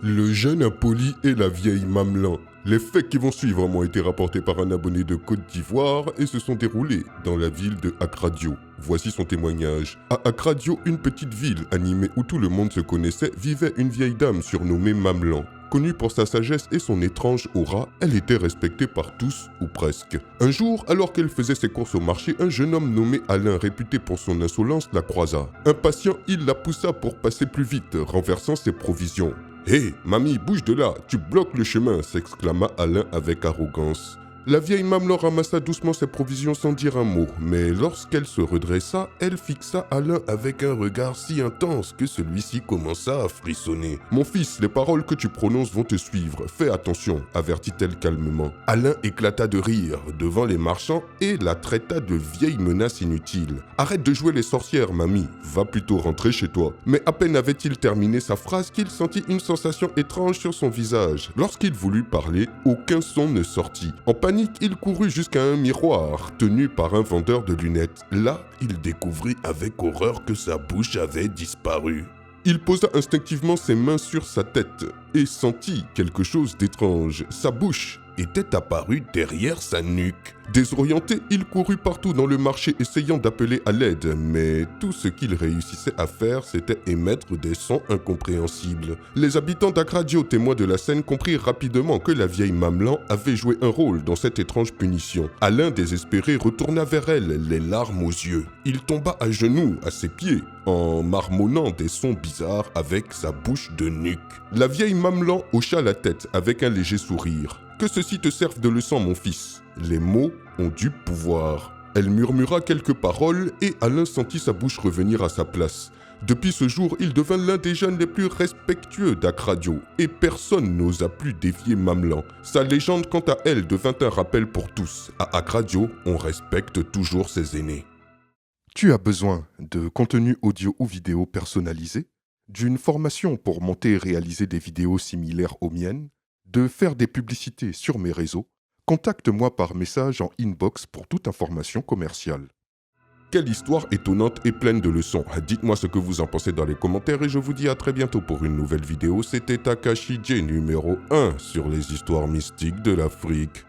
Le jeune impoli et la vieille mamelin. Les faits qui vont suivre m'ont été rapportés par un abonné de Côte d'Ivoire et se sont déroulés dans la ville de Akradio. Voici son témoignage. À Akradio, une petite ville animée où tout le monde se connaissait, vivait une vieille dame surnommée Mamelin. Connue pour sa sagesse et son étrange aura, elle était respectée par tous, ou presque. Un jour, alors qu'elle faisait ses courses au marché, un jeune homme nommé Alain, réputé pour son insolence, la croisa. Impatient, il la poussa pour passer plus vite, renversant ses provisions. « Hé, mamie, bouge de là, tu bloques le chemin !» s'exclama Alain avec arrogance. La vieille Mamelin ramassa doucement ses provisions sans dire un mot, mais lorsqu'elle se redressa, elle fixa Alain avec un regard si intense que celui-ci commença à frissonner. « Mon fils, les paroles que tu prononces vont te suivre, fais attention », avertit-elle calmement. Alain éclata de rire devant les marchands et la traita de vieille menace inutile. « Arrête de jouer les sorcières, mamie, va plutôt rentrer chez toi. » Mais à peine avait-il terminé sa phrase qu'il sentit une sensation étrange sur son visage. Lorsqu'il voulut parler, aucun son ne sortit. En panique, il courut jusqu'à un miroir tenu par un vendeur de lunettes. Là, il découvrit avec horreur que sa bouche avait disparu. Il posa instinctivement ses mains sur sa tête et sentit quelque chose d'étrange. Sa bouche était apparue derrière sa nuque. Désorienté, il courut partout dans le marché essayant d'appeler à l'aide, mais tout ce qu'il réussissait à faire, c'était émettre des sons incompréhensibles. Les habitants d'Akradio, témoins de la scène, comprirent rapidement que la vieille Mamelin avait joué un rôle dans cette étrange punition. Alain, désespéré, retourna vers elle, les larmes aux yeux. Il tomba à genoux à ses pieds, en marmonnant des sons bizarres avec sa bouche de nuque. La vieille Mamelin hocha la tête avec un léger sourire. « Que ceci te serve de leçon, mon fils. Les mots ont du pouvoir. » Elle murmura quelques paroles et Alain sentit sa bouche revenir à sa place. Depuis ce jour, il devint l'un des jeunes les plus respectueux d'Akradio et personne n'osa plus défier Mamelin. Sa légende, quant à elle, devint un rappel pour tous. À Akradio, on respecte toujours ses aînés. Tu as besoin de contenu audio ou vidéo personnalisé, d'une formation pour monter et réaliser des vidéos similaires aux miennes, de faire des publicités sur mes réseaux, contacte-moi par message en inbox pour toute information commerciale. Quelle histoire étonnante et pleine de leçons. Dites-moi ce que vous en pensez dans les commentaires et je vous dis à très bientôt pour une nouvelle vidéo. C'était Takashi J numéro 1 sur les histoires mystiques de l'Afrique.